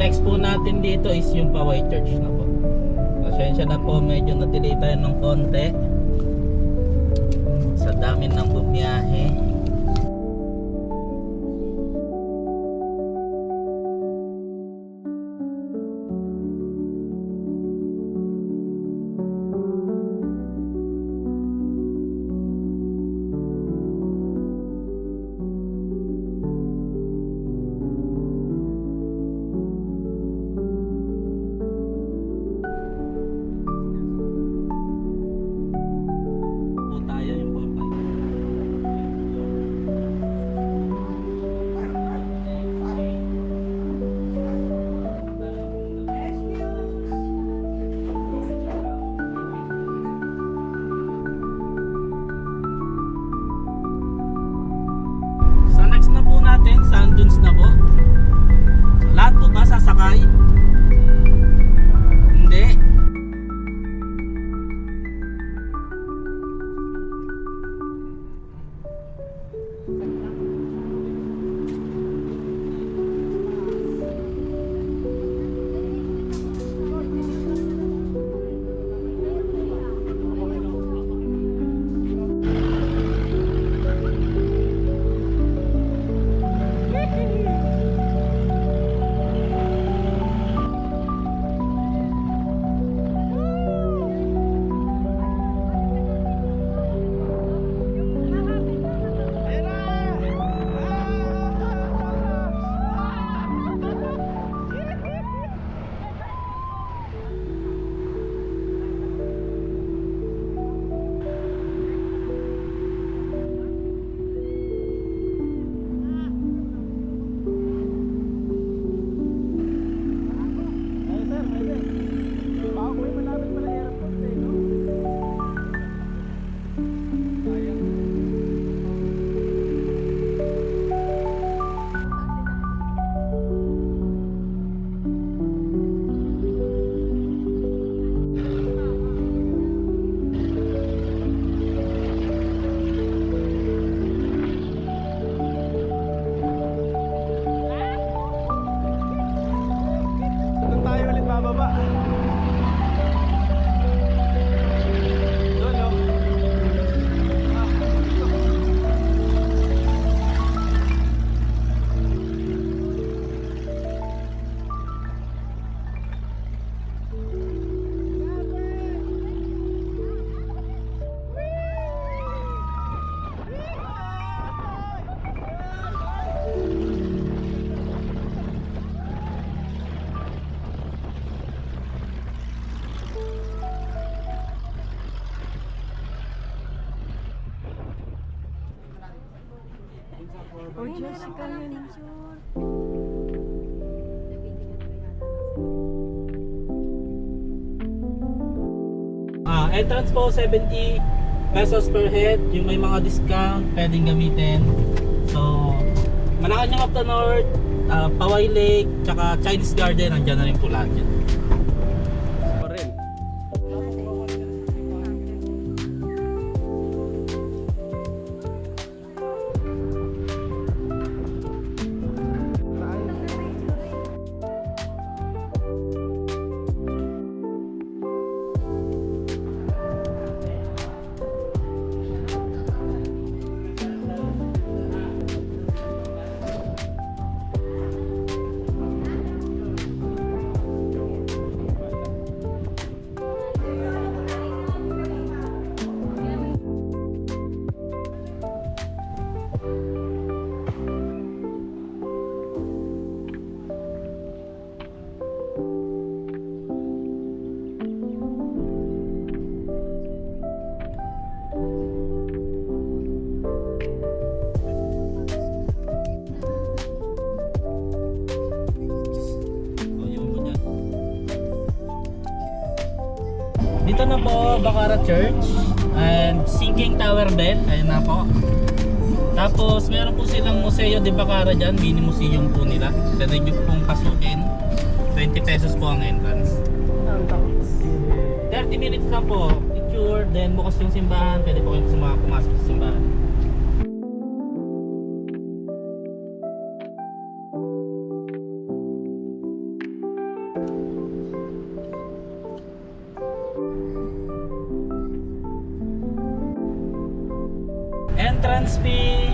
next po natin dito is yung Paway Church na po. Pasensya na po, medyo na-delay tayo ng konti sa dami ng bumiyahe. Sand dunes na po. Lahat po ba sasakay? Hindi. Oh, Diyos ka yun. Entrance po 70 pesos per head. Yung may mga discount pwedeng gamitin. So Malacanang up the north, Paway Lake, tsaka Chinese Garden, andyan na rin po lahat yan. Pa rin. Dito na po, Bacara Church and Sinking Tower Bell, ayun na po. Tapos meron po silang Museo de Bacara dyan, mini museum po nila. Pwede nyo pong pasukin, 20 pesos po ang entrance. 30 minutes lang po, picture, then bukas yung simbahan, pwede po kayong pumasok sa simbahan. entrance fee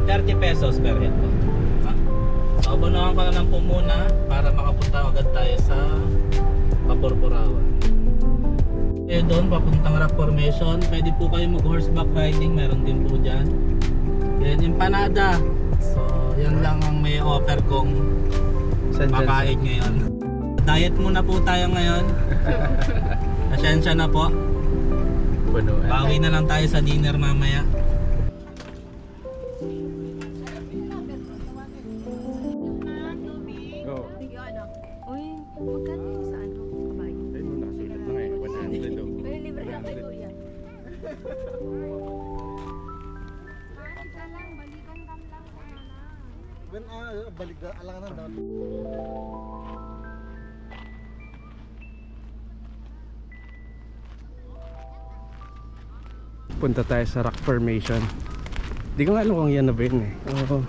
30 pesos per head po. So, abonahan ko na lang po muna para makapunta agad tayo sa Mapurpurawan. Eh doon papuntang Rock Formation, pwede po kayo mag horseback riding, meron din po dyan. Then empanada. So yan lang ang may offer kong makain ngayon. Diet muna po tayo ngayon. Pasensya na po. Punuan. Bawi na lang tayo sa dinner mamaya. Go. Uy, magkano yung sa ano? Kabay? Ayun mo, nakasulat na ngayon. 100 oh. Uy, libre na kay Kuya. Balik na, alangan na. Punta tayo sa rock formation. Di ko nga alam kung yan na ba yun eh. Oo.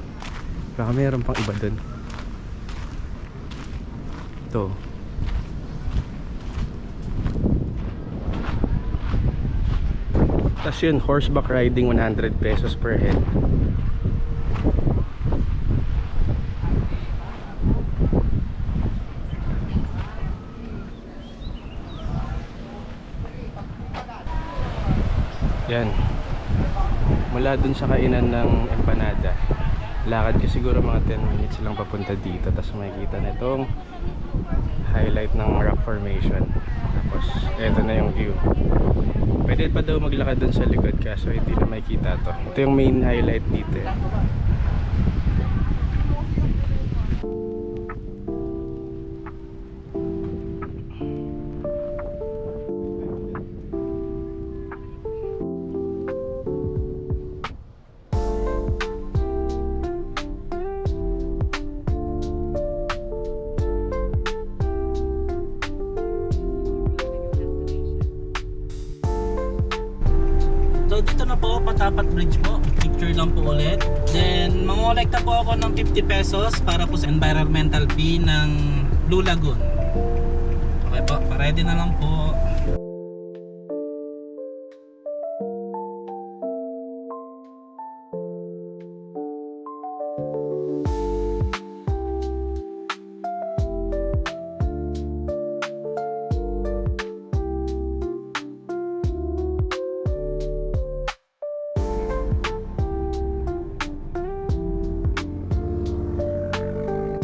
Baka mayroon pang iba dun. Ito. Tapos yun, horseback riding 100 pesos per head. Yan. Mula dun sa kainan ng empanada, lakad ka siguro mga 10 minutes lang papunta dito. Tapos makikita na itong highlight ng rock formation. Tapos eto na yung view. Pwede pa daw maglakad dun sa likod kaso hindi na makikita to. Ito yung main highlight dito eh. So dito na po, Patapat Bridge po. Picture lang po ulit. Then mangolekta po ako ng 50 pesos para po sa environmental fee ng Blue Lagoon. Okay po, pa-ready na lang po.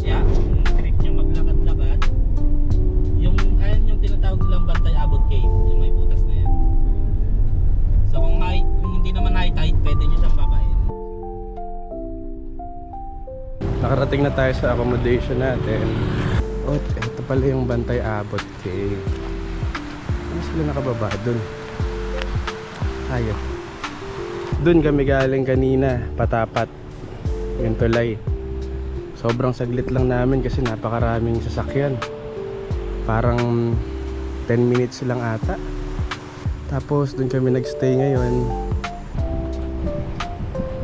Yeah, trip nyo maglakad-lakad. Ayan yung tinatawag nilang Bantay Abot Cave, yung may butas na yan. So kung hindi naman high tide, pwede nyo siyang babain. Nakarating na tayo sa accommodation natin. Oh, ito pala yung Bantay Abot Cave. Ano sila nakababa dun? Ayun. Dun kami galing kanina, Patapat. Yung tulay. Sobrang saglit lang namin kasi napakaraming sasakyan. Parang 10 minutes lang ata. Tapos dun kami nagstay ngayon.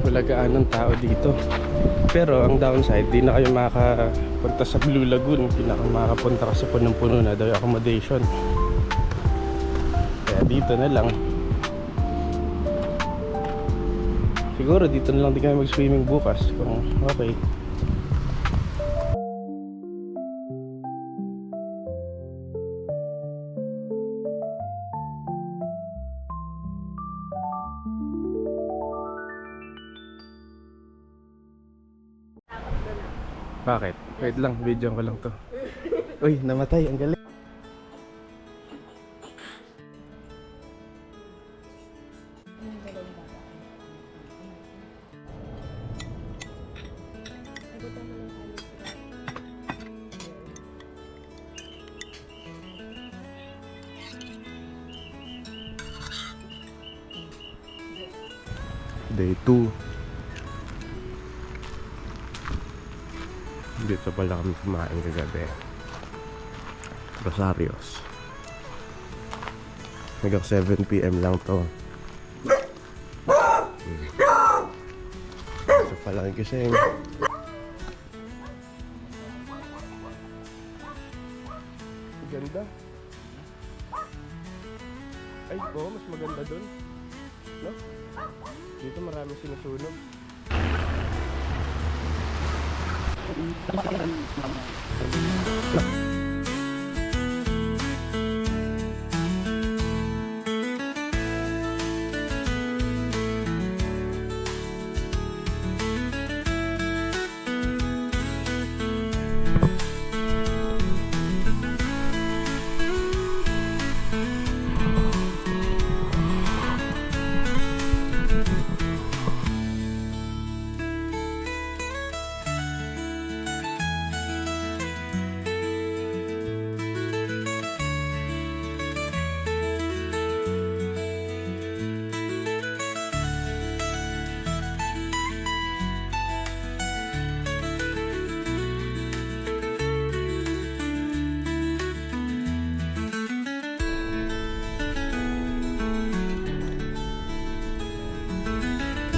Wala gaanong tao dito. Pero ang downside, di na kayo makakapunta sa Blue Lagoon. Hindi na kayo makakapunta kasi punong-puno na daw yung accommodation. Kaya dito na lang. Siguro dito na lang din kami mag-swimming bukas kung okay. Bakit? Wait lang, video ko lang to. Uy, namatay, ang galing. Day 2. Dito pala kami kumain kagabi. Rosarios. Hanggang 7 PM lang to. Ito pala ang gising. Ganda. Ay, mas maganda dun. No? Dito marami sinusunog.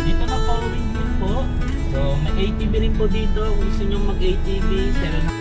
Dito na po, windmill po. So, may ATV rin po dito. Kung gusto nyo mag-ATV, 7.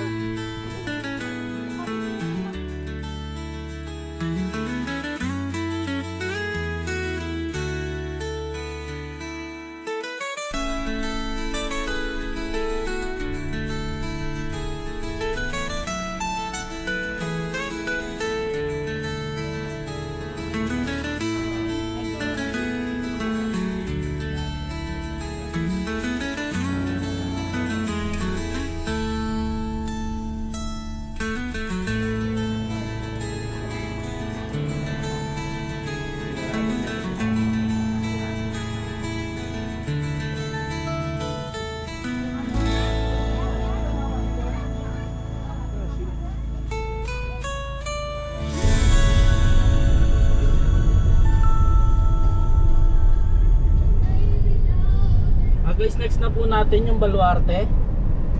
Guys, next na po natin yung Baluarte.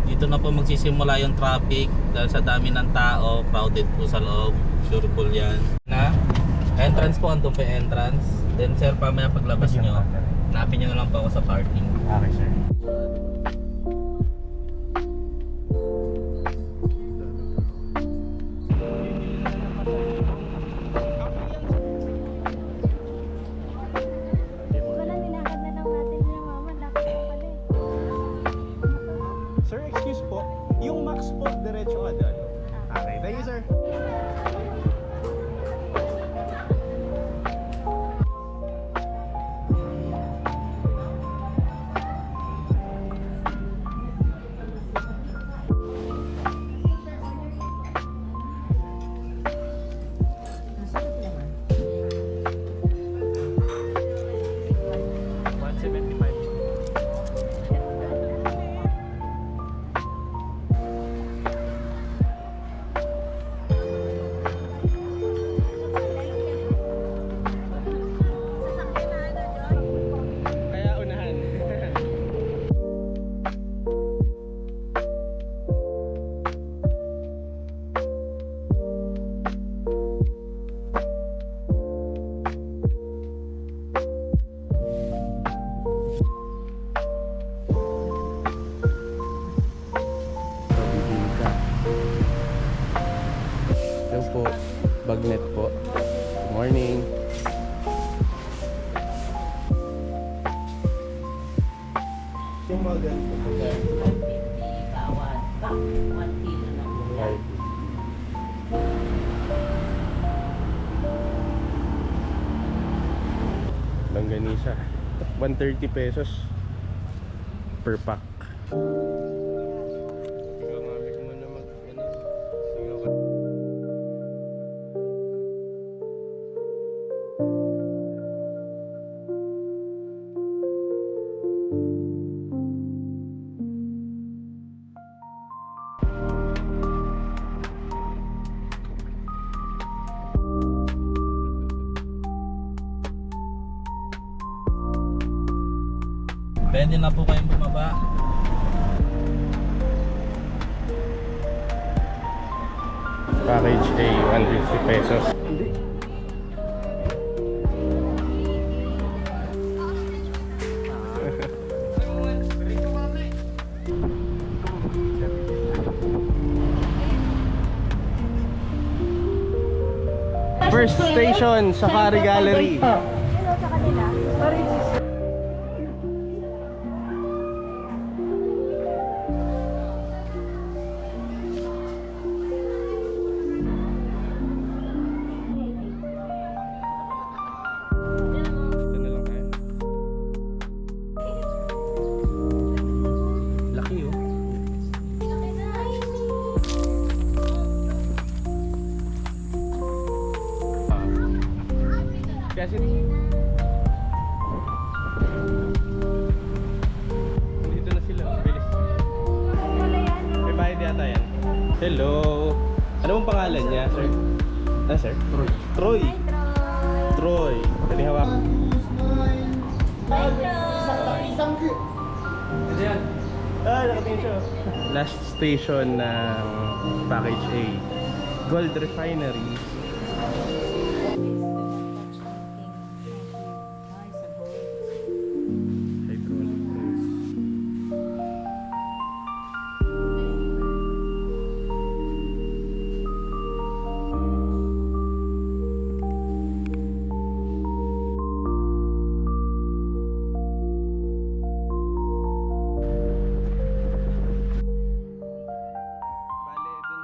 Dito na po magsisimula yung traffic dahil sa dami ng tao, crowded po sa loob. Sure po yan. Na entrance po, andun po yung entrance. Then sir, pamaya paglabas nyo, hanapin nyo na lang po ako sa parking. Okay, sir. Wala, nilakad na lang natin yung mama. Lakad na pala eh. Sir, excuse po. Yung Max po, diretso ka doon. Okay, thank you, sir. Kaya unahan. Pabibili ka. Yan po, bagnet po. Good morning. Yung model po. Langganisa. 130 pesos per pack. Ikaw mamik mo na mag singaw ka. Pwede na po kayong bumaba. Package A, 150 pesos. Hindi. First station, Safari Gallery. sa kanila. Sorry. Ito na lang tayo. Laki oh. Kasi dito na sila. Bilis. May bayad yata yan. Hello. Ano mong pangalan niya, sir? Ah, sir? Troy. Troy. Troy. Dali hawak. Nakatingin siya. Last station ng Package A. Gold Refinery. Hydraulic press. Bale, dun.